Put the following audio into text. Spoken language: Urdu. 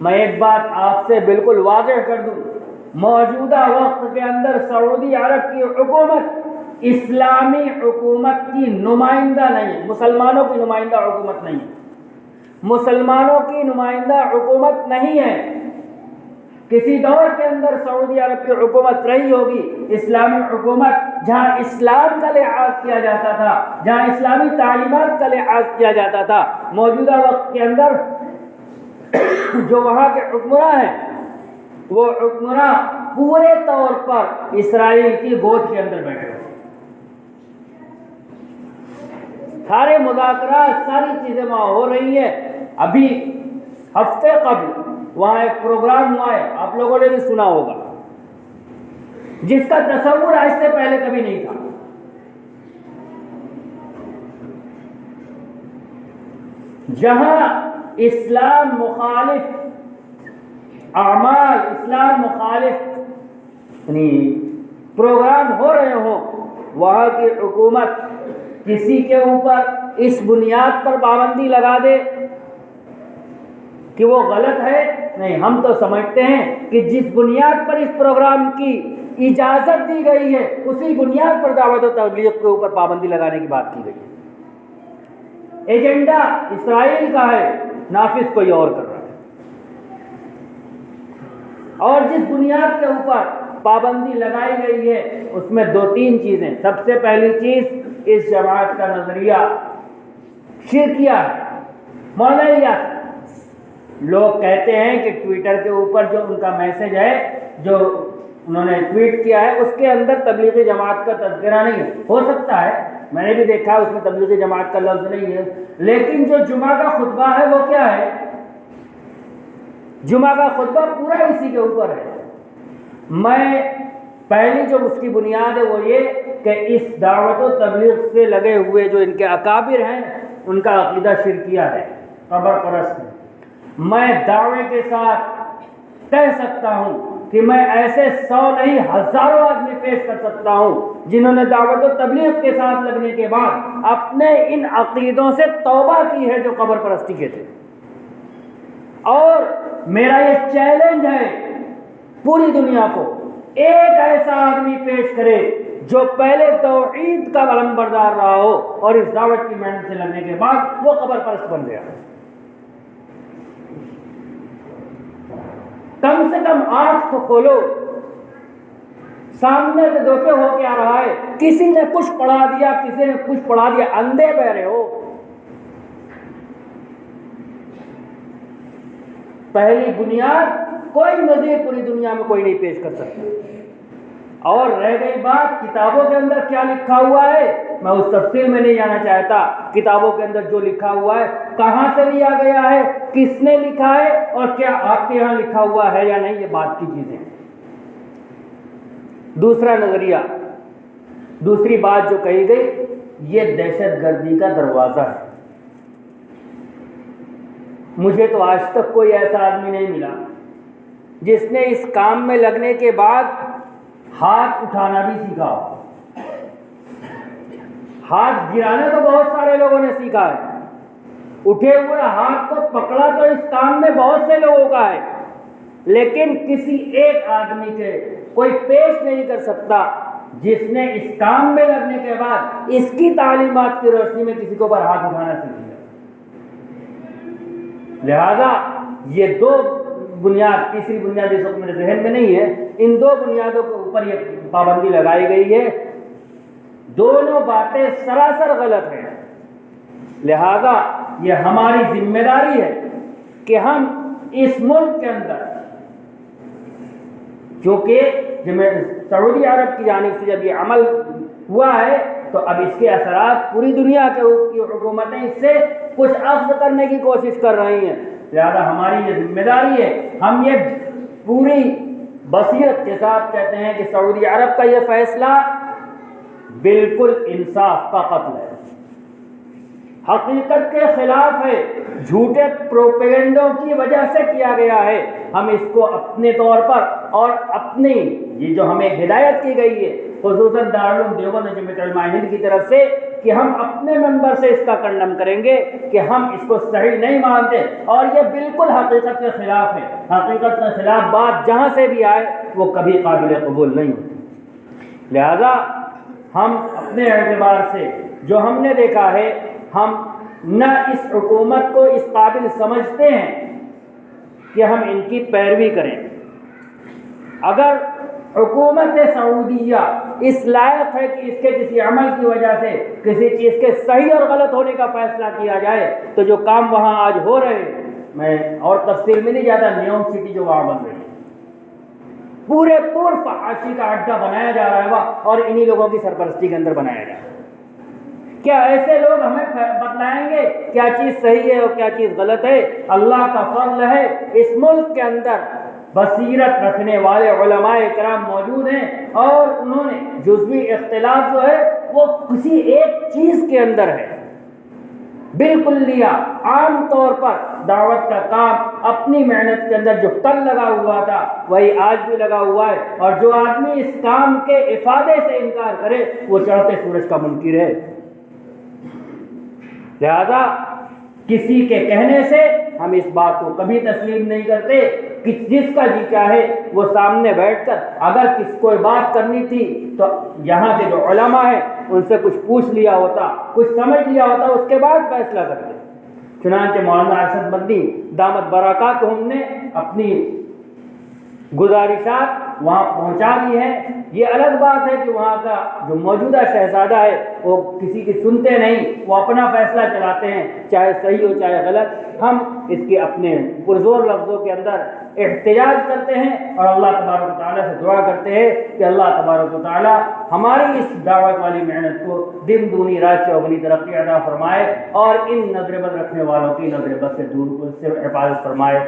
میں ایک بات آپ سے بالکل واضح کر دوں، موجودہ وقت کے اندر سعودی عرب کی حکومت اسلامی حکومت کی نمائندہ نہیں ہے، مسلمانوں کی نمائندہ حکومت نہیں ہے، مسلمانوں کی نمائندہ حکومت نہیں ہے۔ کسی دور کے اندر سعودی عرب کی حکومت رہی ہوگی اسلامی حکومت، جہاں اسلام کا لحاظ کیا جاتا تھا، جہاں اسلامی تعلیمات کا لحاظ کیا جاتا تھا۔ موجودہ وقت کے اندر جو وہاں کے حکمراں ہیں، وہ حکمراں پورے طور پر اسرائیل کی گود کے اندر بیٹھے ہوئے، سارے مذاکرات، ساری چیزیں وہاں ہو رہی ہیں۔ ابھی ہفتے قبل وہاں ایک پروگرام ہوا ہے، آپ لوگوں نے بھی سنا ہوگا، جس کا تصور آج سے پہلے کبھی نہیں تھا۔ جہاں اسلام مخالف اعمال، اسلام مخالف پروگرام ہو رہے ہوں، وہاں کی حکومت کسی کے اوپر اس بنیاد پر پابندی لگا دے کہ وہ غلط ہے، نہیں، ہم تو سمجھتے ہیں کہ جس بنیاد پر اس پروگرام کی اجازت دی گئی ہے، اسی بنیاد پر دعوت و تبلیغ کے اوپر پابندی لگانے کی بات کی گئی ہے۔ ایجنڈا اسرائیل کا ہے، نافذ کوئی اور کر رہا ہے۔ اور جس بنیاد کے اوپر پابندی لگائی گئی ہے اس میں دو تین چیزیں۔ سب سے پہلی چیز، اس جماعت کا نظریہ شرکیہ ہے، مولویت۔ لوگ کہتے ہیں کہ ٹویٹر کے اوپر جو ان کا میسج ہے، جو انہوں نے ٹویٹ کیا ہے، اس کے اندر تبلیغی جماعت کا تذکرہ نہیں ہے۔ ہو سکتا ہے، میں نے بھی دیکھا اس میں تبلیغی جماعت کا لفظ نہیں ہے، لیکن جو جمعہ کا خطبہ ہے وہ کیا ہے؟ جمعہ کا خطبہ پورا اسی کے اوپر ہے۔ میں پہلی جو اس کی بنیاد ہے وہ یہ کہ اس دعوت و تبلیغ سے لگے ہوئے جو ان کے اکابر ہیں، ان کا عقیدہ شرکیہ ہے، قبر پرست ہے۔ میں دعوے کے ساتھ کہہ سکتا ہوں کہ میں ایسے 100 نہیں ہزاروں آدمی پیش کر سکتا ہوں جنہوں نے دعوت و تبلیغ کے ساتھ لگنے کے بعد اپنے ان عقیدوں سے توبہ کی ہے جو قبر پرستی کے تھے۔ اور میرا یہ چیلنج ہے پوری دنیا کو، ایک ایسا آدمی پیش کرے جو پہلے توحید کا علمبردار رہا ہو اور اس دعوت کی محنت سے لگنے کے بعد وہ قبر پرست بن گیا۔ کم سے کم آنکھ تو کھولو، سامنے سے دھوکے ہو کے آ رہا ہے، کسی نے کچھ پڑھا دیا، کسی نے کچھ پڑھا دیا، اندھے بہرے ہو۔ پہلی بنیاد کوئی نظیر پوری دنیا میں کوئی نہیں پیش کر سکتا۔ اور رہ گئی بات کتابوں کے اندر کیا لکھا ہوا ہے، میں اس تفصیل میں نہیں جانا چاہتا۔ کتابوں کے اندر جو لکھا ہوا ہے کہاں سے لیا گیا ہے، کس نے لکھا ہے، اور کیا آپ کے یہاں لکھا ہوا ہے یا نہیں، یہ بات کی چیزیں۔ دوسرا نظریہ، دوسری بات جو کہی گئی، یہ دہشت گردی کا دروازہ ہے۔ مجھے تو آج تک کوئی ایسا آدمی نہیں ملا جس نے اس کام میں لگنے کے بعد ہاتھ اٹھانا بھی سیکھا ہو۔ ہاتھ گرانا تو بہت سارے لوگوں نے سیکھا ہے، اٹھے ہوئے ہاتھ کو پکڑا تو اس کام میں بہت سے لوگوں کا ہے، لیکن کسی ایک آدمی کے کوئی پیش نہیں کر سکتا جس نے اس کام میں لگنے کے بعد اس کی تعلیمات کی روشنی میں کسی کو پر ہاتھ اٹھانا سیکھ لیا۔ لہذا یہ دو بنیاد، تیسری بنیاد اس وقت میرے ذہن میں نہیں ہے، ان دو بنیادوں کے اوپر یہ پابندی لگائی گئی ہے۔ دونوں باتیں سراسر غلط ہیں، لہذا یہ ہماری ذمہ داری ہے کہ ہم اس ملک کے اندر، چونکہ سعودی عرب کی جانب سے جب یہ عمل ہوا ہے تو اب اس کے اثرات پوری دنیا کی حکومتیں اس سے کچھ اخذ کرنے کی کوشش کر رہی ہیں، لہذا ہماری یہ ذمہ داری ہے، ہم یہ پوری بصیرت کے ساتھ کہتے ہیں کہ سعودی عرب کا یہ فیصلہ بالکل انصاف کا قتل ہے۔ حقیقت کے خلاف ہے، جھوٹے پروپیگنڈوں کی وجہ سے کیا گیا ہے۔ ہم اس کو اپنے طور پر اور اپنی یہ جو ہمیں ہدایت کی گئی ہے خصوصاً دارالعلوم دیوبند جمعیت علماء ہند کی طرف سے کہ ہم اپنے ممبر سے اس کا کنڈم کریں گے کہ ہم اس کو صحیح نہیں مانتے اور یہ بالکل حقیقت کے خلاف ہے۔ حقیقت کے خلاف بات جہاں سے بھی آئے وہ کبھی قابل قبول نہیں ہوتی۔ لہذا ہم اپنے اعتبار سے جو ہم نے دیکھا ہے، ہم نہ اس حکومت کو اس قابل سمجھتے ہیں کہ ہم ان کی پیروی کریں۔ اگر حکومت سعودیہ اس لائق ہے کہ اس کے کسی عمل کی وجہ سے کسی چیز کے صحیح اور غلط ہونے کا فیصلہ کیا جائے تو جو کام وہاں آج ہو رہے ہیں، میں اور تفصیل میں نہیں جاتا، نیوم سٹی جو وہاں بن رہی ہے، پورے فحاشی کا اڈا بنایا جا رہا ہے وہاں، اور انہی لوگوں کی سرپرستی کے اندر بنایا جا رہا ہے۔ کیا ایسے لوگ ہمیں بتلائیں گے کیا چیز صحیح ہے اور کیا چیز غلط ہے؟ اللہ کا فضل ہے اس ملک کے اندر بصیرت رکھنے والے علماء کرام موجود ہیں، اور انہوں نے جزوی اختلاف جو ہے وہ کسی ایک چیز کے اندر ہے، بالکل لیا عام طور پر دعوت کا کام اپنی محنت کے اندر جو کل لگا ہوا تھا وہی آج بھی لگا ہوا ہے، اور جو آدمی اس کام کے افادے سے انکار کرے وہ چڑھتے سورج کا منکر ہے۔ لہذا کسی کے کہنے سے ہم اس بات کو کبھی تسلیم نہیں کرتے کہ جس کا جی چاہے وہ سامنے بیٹھ کر اگر کوئی بات کرنی تھی تو یہاں کے جو علماء ہیں ان سے کچھ پوچھ لیا ہوتا، کچھ سمجھ لیا ہوتا، اس کے بعد فیصلہ کرتے۔ چنانچہ مولانا ارشد مدنی دامت برکاتہم نے اپنی گزارشات وہاں پہنچا دی ہیں۔ یہ الگ بات ہے کہ وہاں کا جو موجودہ شہزادہ ہے وہ کسی کی سنتے نہیں، وہ اپنا فیصلہ چلاتے ہیں، چاہے صحیح ہو چاہے غلط۔ ہم اس کے اپنے پرزور لفظوں کے اندر احتجاج کرتے ہیں اور اللہ تبارک و تعالیٰ سے دعا کرتے ہیں کہ اللہ تبارک و تعالیٰ ہماری اس دعوت والی محنت کو دن دونی رات چوگنی ترقی عطا فرمائے اور ان نظر بد رکھنے والوں کی نظر بد سے دور سے حفاظت فرمائے۔